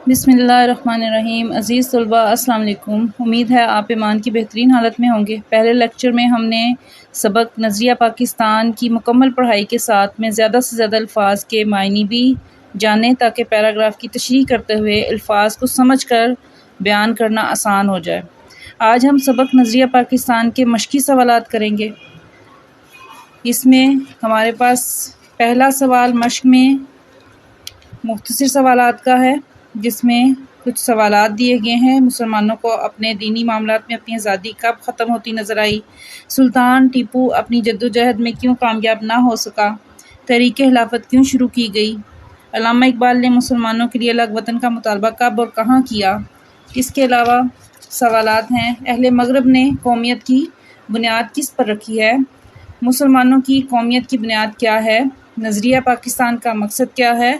بسم اللہ الرحمن الرحیم۔ عزیز طلباء السلام علیکم۔ امید ہے آپ ایمان کی بہترین حالت میں ہوں گے۔ پہلے لیکچر میں ہم نے سبق نظریہ پاکستان کی مکمل پڑھائی کے ساتھ میں زیادہ سے زیادہ الفاظ کے معنی بھی جانیں تاکہ پیراگراف کی تشریح کرتے ہوئے الفاظ کو سمجھ کر بیان کرنا آسان ہو جائے۔ آج ہم سبق نظریہ پاکستان کے مشقی سوالات کریں گے۔ اس میں ہمارے پاس پہلا سوال مشق میں مختصر سوالات کا ہے، جس میں کچھ سوالات دیے گئے ہیں۔ مسلمانوں کو اپنے دینی معاملات میں اپنی آزادی کب ختم ہوتی نظر آئی؟ سلطان ٹیپو اپنی جدوجہد میں کیوں کامیاب نہ ہو سکا؟ تحریک خلافت کیوں شروع کی گئی؟ علامہ اقبال نے مسلمانوں کے لیے الگ وطن کا مطالبہ کب اور کہاں کیا؟ اس کے علاوہ سوالات ہیں، اہل مغرب نے قومیت کی بنیاد کس پر رکھی ہے؟ مسلمانوں کی قومیت کی بنیاد کیا ہے؟ نظریہ پاکستان کا مقصد کیا ہے؟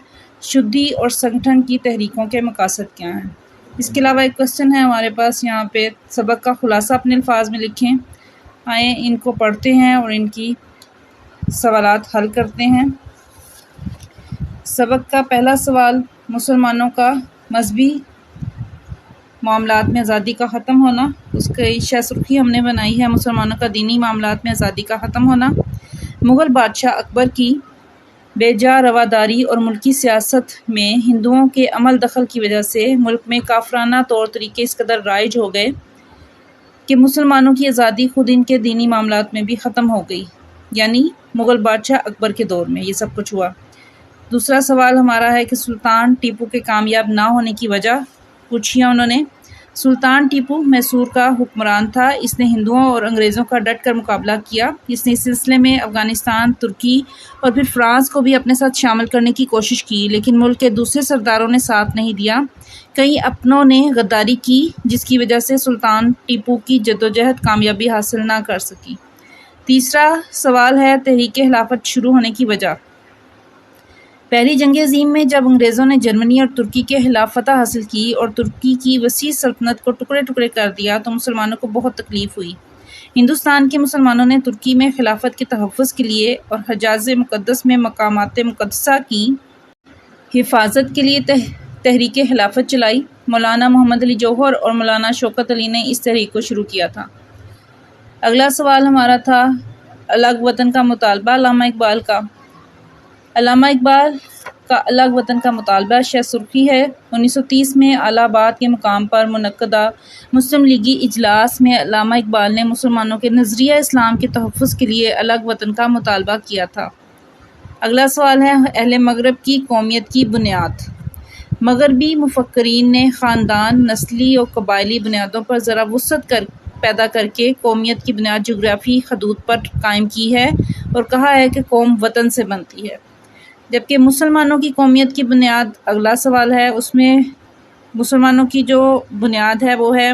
شدی اور سنگٹھن کی تحریکوں کے مقاصد کیا ہیں؟ اس کے علاوہ ایک کوسچن ہے ہمارے پاس یہاں پہ، سبق کا خلاصہ اپنے الفاظ میں لکھیں۔ آئیں ان کو پڑھتے ہیں اور ان کی سوالات حل کرتے ہیں۔ سبق کا پہلا سوال، مسلمانوں کا مذہبی معاملات میں آزادی کا ختم ہونا۔ اس کی شہ سرخی ہم نے بنائی ہے، مسلمانوں کا دینی معاملات میں آزادی کا ختم ہونا۔ مغل بادشاہ اکبر کی بے جا رواداری اور ملکی سیاست میں ہندوؤں کے عمل دخل کی وجہ سے ملک میں کافرانہ طور طریقے اس قدر رائج ہو گئے کہ مسلمانوں کی آزادی خود ان کے دینی معاملات میں بھی ختم ہو گئی، یعنی مغل بادشاہ اکبر کے دور میں یہ سب کچھ ہوا۔ دوسرا سوال ہمارا ہے کہ سلطان ٹیپو کے کامیاب نہ ہونے کی وجہ پوچھی ہے انہوں نے۔ سلطان ٹیپو میسور کا حکمران تھا، اس نے ہندوؤں اور انگریزوں کا ڈٹ کر مقابلہ کیا۔ اس نے اس سلسلے میں افغانستان، ترکی اور پھر فرانس کو بھی اپنے ساتھ شامل کرنے کی کوشش کی، لیکن ملک کے دوسرے سرداروں نے ساتھ نہیں دیا۔ کئی اپنوں نے غداری کی، جس کی وجہ سے سلطان ٹیپو کی جدوجہد کامیابی حاصل نہ کر سکی۔ تیسرا سوال ہے تحریک خلافت شروع ہونے کی وجہ۔ پہلی جنگ عظیم میں جب انگریزوں نے جرمنی اور ترکی کے خلاف فتح حاصل کی اور ترکی کی وسیع سلطنت کو ٹکڑے ٹکڑے کر دیا تو مسلمانوں کو بہت تکلیف ہوئی۔ ہندوستان کے مسلمانوں نے ترکی میں خلافت کے تحفظ کے لیے اور حجاز مقدس میں مقامات مقدسہ کی حفاظت کے لیے تحریک خلافت چلائی۔ مولانا محمد علی جوہر اور مولانا شوکت علی نے اس تحریک کو شروع کیا تھا۔ اگلا سوال ہمارا تھا الگ وطن کا مطالبہ علامہ اقبال کا۔ علامہ اقبال کا الگ وطن کا مطالبہ شہ سرخی ہے۔ 1930 میں الہ آباد کے مقام پر منعقدہ مسلم لیگی اجلاس میں علامہ اقبال نے مسلمانوں کے نظریہ اسلام کے تحفظ کے لیے الگ وطن کا مطالبہ کیا تھا۔ اگلا سوال ہے اہل مغرب کی قومیت کی بنیاد۔ مغربی مفکرین نے خاندان، نسلی اور قبائلی بنیادوں پر ذرا وسعت پیدا کر کے قومیت کی بنیاد جغرافی حدود پر قائم کی ہے اور کہا ہے کہ قوم وطن سے بنتی ہے، جبکہ مسلمانوں کی قومیت کی بنیاد، اگلا سوال ہے اس میں مسلمانوں کی جو بنیاد ہے وہ ہے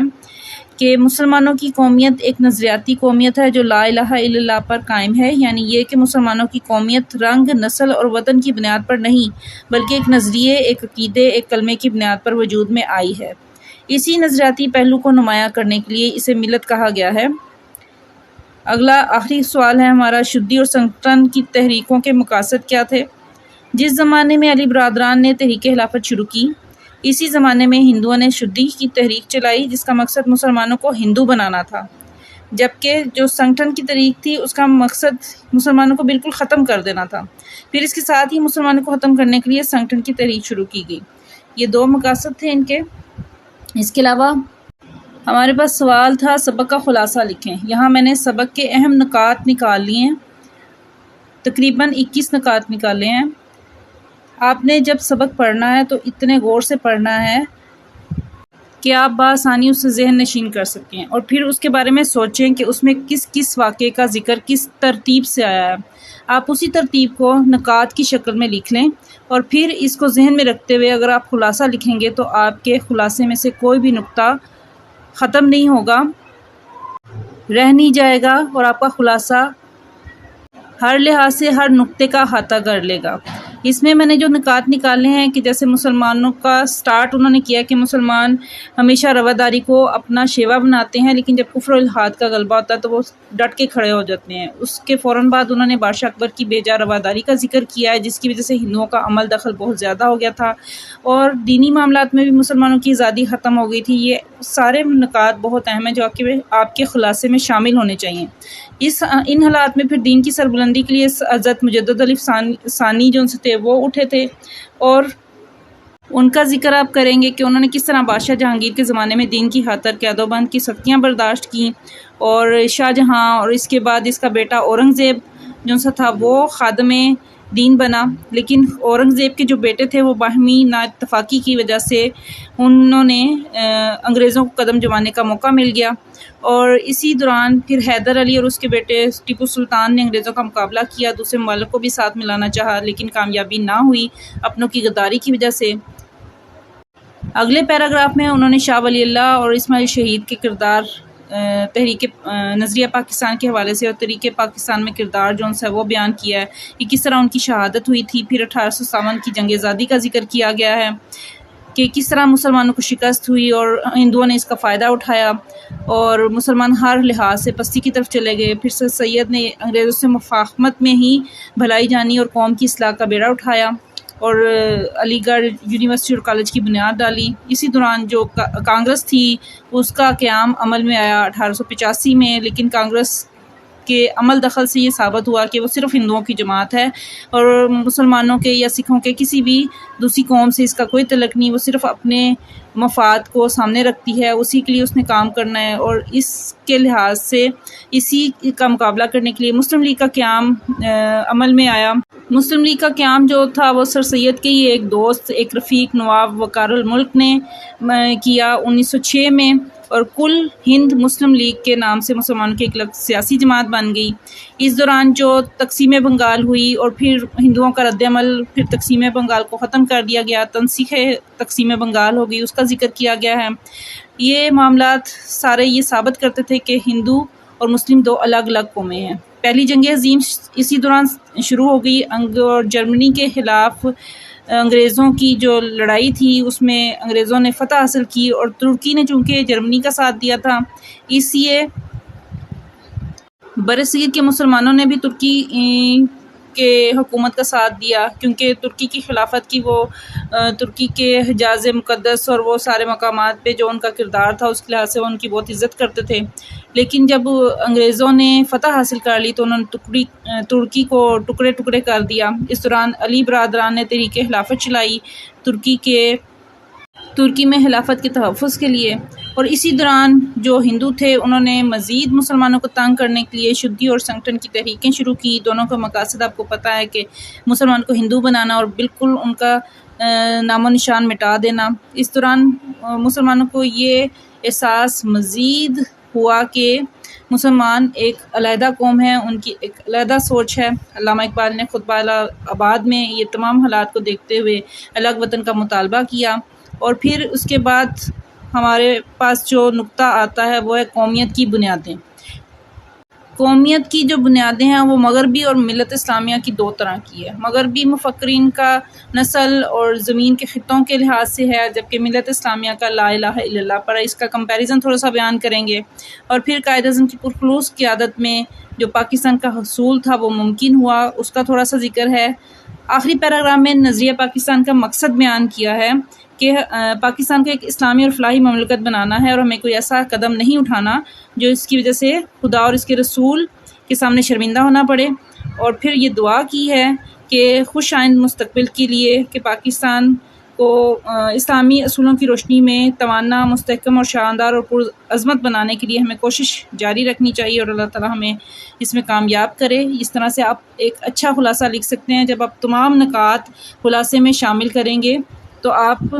کہ مسلمانوں کی قومیت ایک نظریاتی قومیت ہے جو لا الہ الا اللہ پر قائم ہے، یعنی یہ کہ مسلمانوں کی قومیت رنگ، نسل اور وطن کی بنیاد پر نہیں بلکہ ایک نظریے، ایک عقیدے، ایک کلمے کی بنیاد پر وجود میں آئی ہے۔ اسی نظریاتی پہلو کو نمایاں کرنے کے لیے اسے ملت کہا گیا ہے۔ اگلا آخری سوال ہے ہمارا شدی اور سنگٹن کی تحریکوں کے مقاصد کیا تھے؟ جس زمانے میں علی برادران نے تحریک خلافت شروع کی، اسی زمانے میں ہندوؤں نے شدی کی تحریک چلائی جس کا مقصد مسلمانوں کو ہندو بنانا تھا، جبکہ جو سنگٹن کی تحریک تھی اس کا مقصد مسلمانوں کو بالکل ختم کر دینا تھا۔ پھر اس کے ساتھ ہی مسلمانوں کو ختم کرنے کے لیے سنگٹن کی تحریک شروع کی گئی۔ یہ دو مقاصد تھے ان کے۔ اس کے علاوہ ہمارے پاس سوال تھا سبق کا خلاصہ لکھیں۔ یہاں میں نے سبق کے اہم نکات نکال لیے ہیں، تقریباً 21 نکات نکالے ہیں۔ آپ نے جب سبق پڑھنا ہے تو اتنے غور سے پڑھنا ہے کہ آپ بآسانی اس سے ذہن نشین کر سکیں، اور پھر اس کے بارے میں سوچیں کہ اس میں کس کس واقعے کا ذکر کس ترتیب سے آیا ہے۔ آپ اسی ترتیب کو نکات کی شکل میں لکھ لیں، اور پھر اس کو ذہن میں رکھتے ہوئے اگر آپ خلاصہ لکھیں گے تو آپ کے خلاصے میں سے کوئی بھی نقطہ ختم نہیں ہوگا، رہ نہیں جائے گا، اور آپ کا خلاصہ ہر لحاظ سے ہر نقطے کا احاطہ کر لے گا۔ اس میں نے جو نکات نکالے ہیں کہ جیسے مسلمانوں کا سٹارٹ انہوں نے کیا کہ مسلمان ہمیشہ رواداری کو اپنا شیوا بناتے ہیں، لیکن جب کفر و الحاد کا غلبہ ہوتا ہے تو وہ ڈٹ کے کھڑے ہو جاتے ہیں۔ اس کے فوراً بعد انہوں نے بادشاہ اکبر کی بیجا رواداری کا ذکر کیا ہے، جس کی وجہ سے ہندوؤں کا عمل دخل بہت زیادہ ہو گیا تھا اور دینی معاملات میں بھی مسلمانوں کی آزادی ختم ہو گئی تھی۔ یہ سارے نکات بہت اہم ہیں جو آپ کے خلاصے میں شامل ہونے چاہیے۔ ان حالات میں پھر دین کی سربلندی کے لیے حضرت مجدد علی ثانی جو ان سے تھے وہ اٹھے تھے، اور ان کا ذکر آپ کریں گے کہ انہوں نے کس طرح بادشاہ جہانگیر کے زمانے میں دین کی خاطر قید و بند کی سختیاں برداشت کی، اور شاہ جہاں اور اس کے بعد اس کا بیٹا اورنگزیب جو سا تھا وہ خادم دین بنا، لیکن اورنگزیب کے جو بیٹے تھے وہ باہمی نا اتفاقی کی وجہ سے انہوں نے انگریزوں کو قدم جمانے کا موقع مل گیا، اور اسی دوران پھر حیدر علی اور اس کے بیٹے ٹیپو سلطان نے انگریزوں کا مقابلہ کیا، دوسرے ممالک کو بھی ساتھ ملانا چاہا لیکن کامیابی نہ ہوئی اپنوں کی غداری کی وجہ سے۔ اگلے پیراگراف میں انہوں نے شاہ ولی اللہ اور اسماعیل شہید کے کردار تحریک نظریہ پاکستان کے حوالے سے اور تحریک پاکستان میں کردار جو ان سے وہ بیان کیا ہے کہ کس طرح ان کی شہادت ہوئی تھی۔ پھر 1857 کی جنگ آزادی کا ذکر کیا گیا ہے کہ کس طرح مسلمانوں کو شکست ہوئی اور ہندوؤں نے اس کا فائدہ اٹھایا اور مسلمان ہر لحاظ سے پستی کی طرف چلے گئے۔ پھر سر سید نے انگریزوں سے مفاہمت میں ہی بھلائی جانی اور قوم کی اصلاح کا بیڑا اٹھایا اور علی گڑھ یونیورسٹی اور کالج کی بنیاد ڈالی۔ اسی دوران جو کانگریس تھی اس کا قیام عمل میں آیا 1885 میں، لیکن کانگریس کے عمل دخل سے یہ ثابت ہوا کہ وہ صرف ہندوؤں کی جماعت ہے اور مسلمانوں کے یا سکھوں کے کسی بھی دوسری قوم سے اس کا کوئی تعلق نہیں، وہ صرف اپنے مفاد کو سامنے رکھتی ہے، اسی کے لیے اس نے کام کرنا ہے، اور اس کے لحاظ سے اسی کا مقابلہ کرنے کے لیے مسلم لیگ کا قیام عمل میں آیا۔ مسلم لیگ کا قیام جو تھا وہ سر سید کے ہی ایک دوست ایک رفیق نواب وقار الملک نے کیا 1906 میں، اور کل ہند مسلم لیگ کے نام سے مسلمانوں کی ایک الگ سیاسی جماعت بن گئی۔ اس دوران جو تقسیم بنگال ہوئی اور پھر ہندوؤں کا رد عمل، پھر تقسیم بنگال کو ختم کر دیا گیا، تنسیخ تقسیم بنگال ہو گئی، اس کا ذکر کیا گیا ہے۔ یہ معاملات سارے یہ ثابت کرتے تھے کہ ہندو اور مسلم دو الگ الگ قومیں ہیں۔ پہلی جنگ عظیم اسی دوران شروع ہو گئی اور جرمنی کے خلاف انگریزوں کی جو لڑائی تھی اس میں انگریزوں نے فتح حاصل کی، اور ترکی نے چونکہ جرمنی کا ساتھ دیا تھا اس لیے برصغیر کے مسلمانوں نے بھی ترکی کے حکومت کا ساتھ دیا، کیونکہ ترکی کی خلافت کی وہ ترکی کے حجاز مقدس اور وہ سارے مقامات پہ جو ان کا کردار تھا اس کے لحاظ سے وہ ان کی بہت عزت کرتے تھے۔ لیکن جب انگریزوں نے فتح حاصل کر لی تو انہوں نے ترکی کو ٹکڑے ٹکڑے کر دیا۔ اس دوران علی برادران نے تحریک خلافت چلائی ترکی میں خلافت کے تحفظ کے لیے، اور اسی دوران جو ہندو تھے انہوں نے مزید مسلمانوں کو تنگ کرنے کے لیے شدی اور سنگٹن کی تحریکیں شروع کی۔ دونوں کا مقاصد آپ کو پتہ ہے کہ مسلمان کو ہندو بنانا اور بالکل ان کا نام و نشان مٹا دینا۔ اس دوران مسلمانوں کو یہ احساس مزید ہوا کہ مسلمان ایک علیحدہ قوم ہے، ان کی ایک علیحدہ سوچ ہے۔ علامہ اقبال نے خطبہ آباد میں یہ تمام حالات کو دیکھتے ہوئے الگ وطن کا مطالبہ کیا، اور پھر اس کے بعد ہمارے پاس جو نقطہ آتا ہے وہ ہے قومیت کی بنیادیں۔ قومیت کی جو بنیادیں ہیں وہ مغربی اور ملت اسلامیہ کی دو طرح کی ہے۔ مغربی مفکرین کا نسل اور زمین کے خطوں کے لحاظ سے ہے، جبکہ ملت اسلامیہ کا لا الہ الا اللہ پر ہے۔ اس کا کمپیریزن تھوڑا سا بیان کریں گے، اور پھر قائد اعظم کی پرخلوص قیادت میں جو پاکستان کا حصول تھا وہ ممکن ہوا، اس کا تھوڑا سا ذکر ہے۔ آخری پیراگراف میں نظریہ پاکستان کا مقصد بیان کیا ہے کہ پاکستان کو ایک اسلامی اور فلاحی مملکت بنانا ہے، اور ہمیں کوئی ایسا قدم نہیں اٹھانا جو اس کی وجہ سے خدا اور اس کے رسول کے سامنے شرمندہ ہونا پڑے، اور پھر یہ دعا کی ہے کہ خوش آئند مستقبل کے لیے کہ پاکستان کو اسلامی اصولوں کی روشنی میں توانا، مستحکم اور شاندار اور پرعظمت بنانے کے لیے ہمیں کوشش جاری رکھنی چاہیے، اور اللہ تعالیٰ ہمیں اس میں کامیاب کرے۔ اس طرح سے آپ ایک اچھا خلاصہ لکھ سکتے ہیں۔ جب آپ تمام نکات خلاصے میں شامل کریں گے تو آپ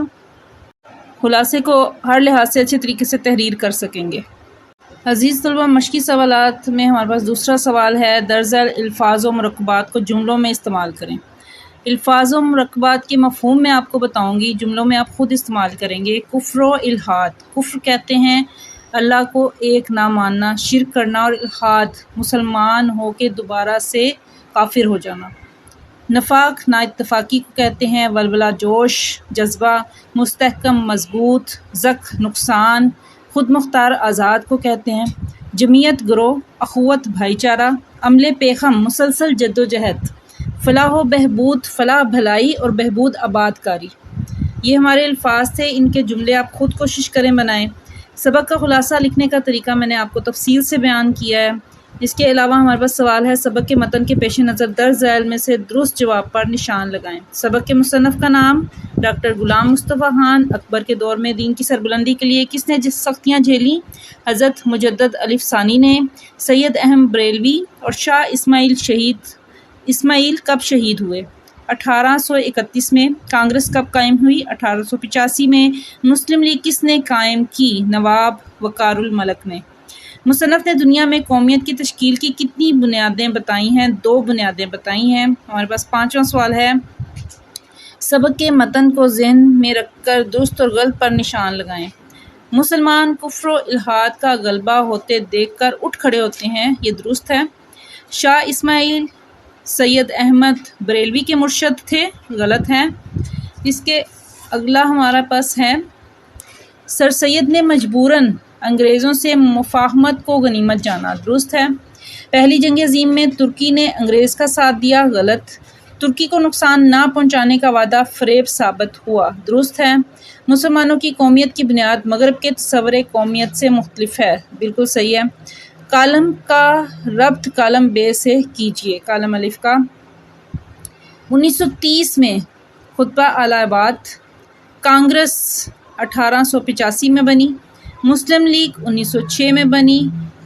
خلاصے کو ہر لحاظ سے اچھے طریقے سے تحریر کر سکیں گے۔ عزیز طلبہ، مشقی سوالات میں ہمارے پاس دوسرا سوال ہے، درج ذیل الفاظ و مرکبات کو جملوں میں استعمال کریں۔ الفاظ و مرکبات کے مفہوم میں آپ کو بتاؤں گی، جملوں میں آپ خود استعمال کریں گے۔ کفر و الحاد، کفر کہتے ہیں اللہ کو ایک نہ ماننا، شرک کرنا، اور الحاد مسلمان ہو کے دوبارہ سے کافر ہو جانا۔ نفاق نا اتفاقی کو کہتے ہیں، ولولہ جوش، جذبہ، مستحکم مضبوط، زک نقصان، خود مختار آزاد کو کہتے ہیں، جمعیت گروہ، اخوت بھائی چارہ، عمل پیخم مسلسل جد و جہد، فلاح و بہبود فلاح بھلائی اور بہبود آباد کاری۔ یہ ہمارے الفاظ تھے، ان کے جملے آپ خود کوشش کریں بنائیں۔ سبق کا خلاصہ لکھنے کا طریقہ میں نے آپ کو تفصیل سے بیان کیا ہے۔ اس کے علاوہ ہمارے پاس سوال ہے، سبق کے متن کے پیش نظر درج ذیل میں سے درست جواب پر نشان لگائیں۔ سبق کے مصنف کا نام: ڈاکٹر غلام مصطفیٰ خان۔ اکبر کے دور میں دین کی سربلندی کے لیے کس نے جس سختیاں جھیلیں؟ حضرت مجدد الف ثانی نے۔ سید احمد بریلوی اور شاہ اسماعیل کب شہید ہوئے؟ 1831 میں۔ کانگریس کب قائم ہوئی؟ 1885 میں۔ مسلم لیگ کس نے قائم کی؟ نواب وقار الملک نے۔ مصنف نے دنیا میں قومیت کی تشکیل کی کتنی بنیادیں بتائی ہیں؟ 2 بنیادیں بتائی ہیں۔ ہمارے پاس 5واں سوال ہے، سبق کے متن کو ذہن میں رکھ کر درست اور غلط پر نشان لگائیں۔ مسلمان کفر و الحاد کا غلبہ ہوتے دیکھ کر اٹھ کھڑے ہوتے ہیں، یہ درست ہے۔ شاہ اسماعیل سید احمد بریلوی کے مرشد تھے، غلط ہے۔ اس کے اگلا ہمارا پاس ہے، سر سید نے مجبوراً انگریزوں سے مفاہمت کو غنیمت جانا، درست ہے۔ پہلی جنگ عظیم میں ترکی نے انگریز کا ساتھ دیا، غلط۔ ترکی کو نقصان نہ پہنچانے کا وعدہ فریب ثابت ہوا، درست ہے۔ مسلمانوں کی قومیت کی بنیاد مغرب کے تصور قومیت سے مختلف ہے، بالکل صحیح ہے۔ کالم کا ربط کالم بے سے کیجیے، کالم الف کا۔ 1930 میں خطبہ الہ آباد۔ کانگریس 1885 میں بنی۔ مسلم لیگ 1906 میں بنی۔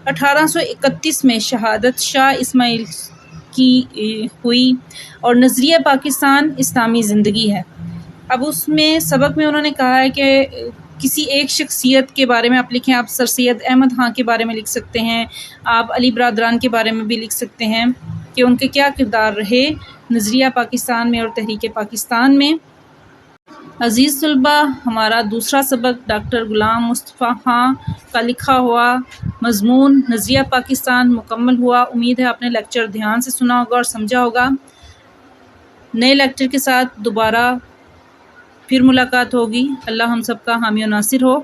1831 میں شہادت شاہ اسماعیل کی ہوئی، اور نظریہ پاکستان اسلامی زندگی ہے۔ اب اس میں سبق میں انہوں نے کہا ہے کہ کسی ایک شخصیت کے بارے میں آپ لکھیں۔ آپ سر سید احمد خان کے بارے میں لکھ سکتے ہیں، آپ علی برادران کے بارے میں بھی لکھ سکتے ہیں کہ ان کے کیا کردار رہے نظریہ پاکستان میں اور تحریک پاکستان میں۔ عزیز طلبہ، ہمارا دوسرا سبق ڈاکٹر غلام مصطفیٰ خان کا لکھا ہوا مضمون نظریہ پاکستان مکمل ہوا۔ امید ہے آپ نے لیکچر دھیان سے سنا ہوگا اور سمجھا ہوگا۔ نئے لیکچر کے ساتھ دوبارہ پھر ملاقات ہوگی۔ اللہ ہم سب کا حامی و ناصر ہو۔